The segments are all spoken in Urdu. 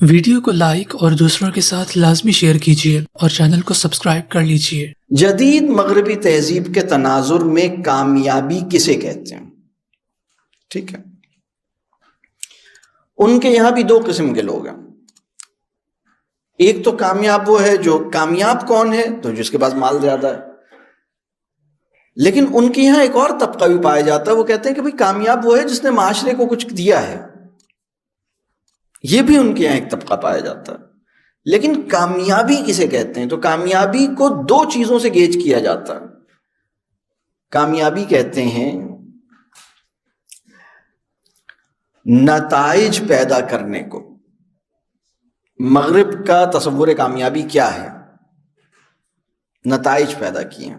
ویڈیو کو لائک اور دوسروں کے ساتھ لازمی شیئر کیجیے اور چینل کو سبسکرائب کر لیجیے۔ جدید مغربی تہذیب کے تناظر میں کامیابی کسے کہتے ہیں؟ ٹھیک ہے، ان کے یہاں بھی دو قسم کے لوگ ہیں۔ ایک تو کامیاب وہ ہے جو کامیاب کون ہے؟ تو جس کے پاس مال زیادہ ہے۔ لیکن ان کے یہاں ایک اور طبقہ بھی پایا جاتا ہے، وہ کہتے ہیں کہ بھئی کامیاب وہ ہے جس نے معاشرے کو کچھ دیا ہے۔ یہ بھی ان کے یہاں ایک طبقہ پایا جاتا ہے۔ لیکن کامیابی کسے کہتے ہیں؟ تو کامیابی کو دو چیزوں سے گیج کیا جاتا ہے۔ کامیابی کہتے ہیں نتائج پیدا کرنے کو۔ مغرب کا تصور کامیابی کیا ہے؟ نتائج پیدا کیے۔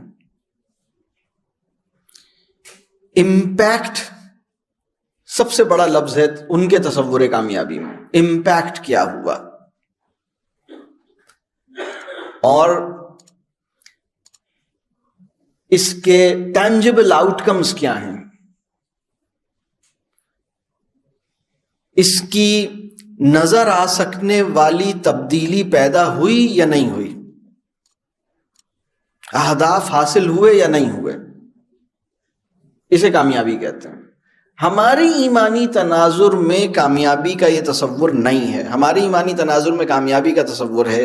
امپیکٹ سب سے بڑا لفظ ہے ان کے تصور کامیابی میں۔ امپیکٹ کیا ہوا اور اس کے ٹینجبل آؤٹ کمز کیا ہیں، اس کی نظر آ سکنے والی تبدیلی پیدا ہوئی یا نہیں ہوئی، اہداف حاصل ہوئے یا نہیں ہوئے، اسے کامیابی کہتے ہیں۔ ہماری ایمانی تناظر میں کامیابی کا یہ تصور نہیں ہے۔ ہماری ایمانی تناظر میں کامیابی کا تصور ہے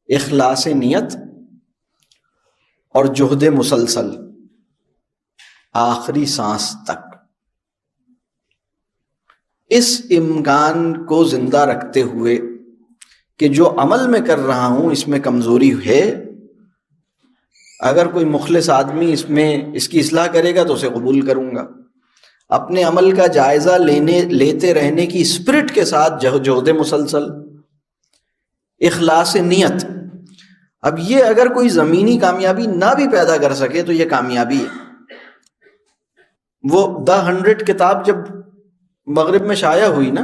اخلاص نیت اور جہد مسلسل آخری سانس تک۔ اس امکان کو زندہ رکھتے ہوئے کہ جو عمل میں کر رہا ہوں اس میں کمزوری ہے، اگر کوئی مخلص آدمی اس کی اصلاح کرے گا تو اسے قبول کروں گا۔ اپنے عمل کا جائزہ لیتے رہنے کی اسپرٹ کے ساتھ جہد مسلسل، اخلاص نیت۔ اب یہ اگر کوئی زمینی کامیابی نہ بھی پیدا کر سکے تو یہ کامیابی ہے۔ وہ The 100 کتاب جب مغرب میں شائع ہوئی نا،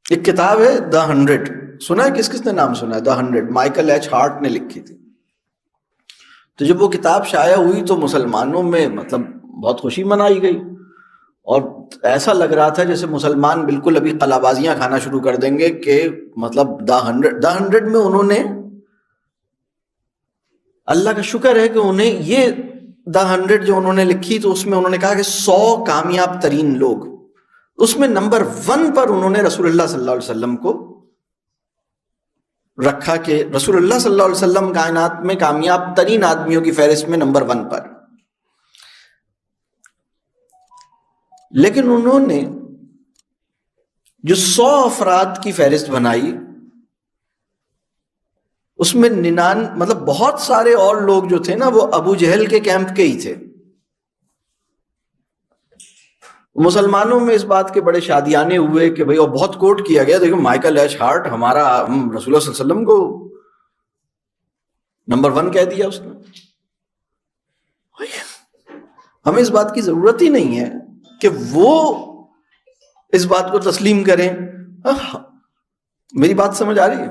ایک کتاب ہے The 100، سنا ہے؟ کس نے نام سنا ہے The 100؟ مائیکل ایچ ہارٹ نے لکھی تھی۔ تو جب وہ کتاب شائع ہوئی تو مسلمانوں میں بہت خوشی منائی گئی، اور ایسا لگ رہا تھا جیسے مسلمان بالکل ابھی قلع بازیاں کھانا شروع کر دیں گے کہ The 100 میں انہوں نے، اللہ کا شکر ہے کہ انہیں یہ The 100 جو انہوں نے لکھی تو اس میں انہوں نے کہا کہ 100 کامیاب ترین لوگ، اس میں نمبر 1 پر انہوں نے رسول اللہ صلی اللہ علیہ وسلم کو رکھا کہ رسول اللہ صلی اللہ علیہ وسلم کائنات میں کامیاب ترین آدمیوں کی فہرست میں نمبر 1 پر۔ لیکن انہوں نے جو 100 افراد کی فہرست بنائی اس میں بہت سارے اور لوگ جو تھے نا وہ ابو جہل کے کیمپ کے ہی تھے۔ مسلمانوں میں اس بات کے بڑے شادیانے ہوئے کہ بھئی، اور بہت کوٹ کیا گیا، دیکھو مائیکل ایچ ہارٹ ہمارا، ہم رسول اللہ صلی اللہ علیہ وسلم کو نمبر 1 کہہ دیا اس نے۔ ہمیں اس بات کی ضرورت ہی نہیں ہے کہ وہ اس بات کو تسلیم کریں۔ میری بات سمجھ آ رہی ہے؟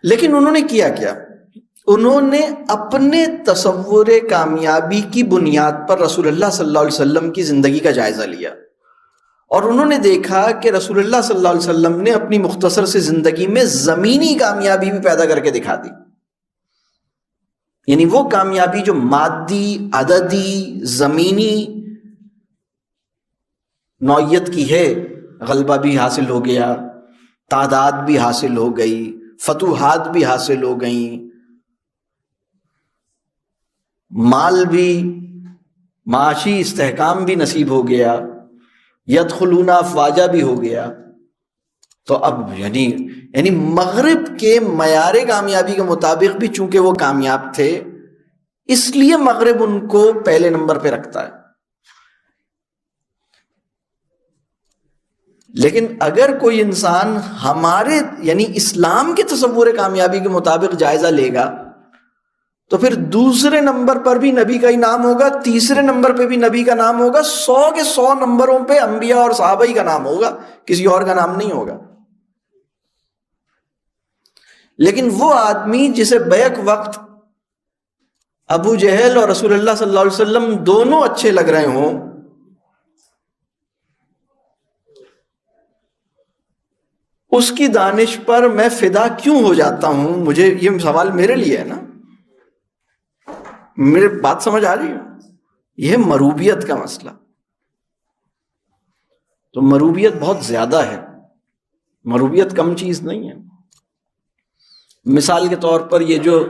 لیکن انہوں نے کیا کیا؟ انہوں نے اپنے تصور کامیابی کی بنیاد پر رسول اللہ صلی اللہ علیہ وسلم کی زندگی کا جائزہ لیا، اور انہوں نے دیکھا کہ رسول اللہ صلی اللہ علیہ وسلم نے اپنی مختصر سی زندگی میں زمینی کامیابی بھی پیدا کر کے دکھا دی۔ یعنی وہ کامیابی جو مادی، عددی، زمینی نوعیت کی ہے، غلبہ بھی حاصل ہو گیا، تعداد بھی حاصل ہو گئی، فتوحات بھی حاصل ہو گئیں، مال بھی، معاشی استحکام بھی نصیب ہو گیا، یدخلون افواجا بھی ہو گیا۔ تو اب یعنی مغرب کے معیار کامیابی کے مطابق بھی چونکہ وہ کامیاب تھے، اس لیے مغرب ان کو پہلے نمبر پہ رکھتا ہے۔ لیکن اگر کوئی انسان ہمارے اسلام کے تصور کامیابی کے مطابق جائزہ لے گا تو پھر دوسرے نمبر پر بھی نبی کا ہی نام ہوگا، تیسرے نمبر پہ بھی نبی کا نام ہوگا، 100 کے 100 نمبروں پہ انبیاء اور صحابہ ہی کا نام ہوگا، کسی اور کا نام نہیں ہوگا۔ لیکن وہ آدمی جسے بیک وقت ابو جہل اور رسول اللہ صلی اللہ علیہ وسلم دونوں اچھے لگ رہے ہوں، اس کی دانش پر میں فدا کیوں ہو جاتا ہوں؟ مجھے یہ سوال میرے لیے ہے نا، میرے بات سمجھ آ رہی ہے؟ یہ مروبیت کا مسئلہ. تو مروبیت بہت زیادہ ہے، مروبیت کم چیز نہیں ہے. مثال کے طور پر یہ جو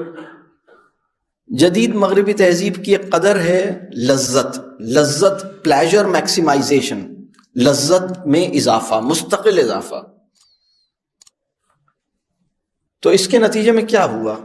جدید مغربی تہذیب کی ایک قدر ہے لذت پلیجر میکسیمائزیشن، لذت میں اضافہ، مستقل اضافہ. تو اس کے نتیجے میں کیا ہوا؟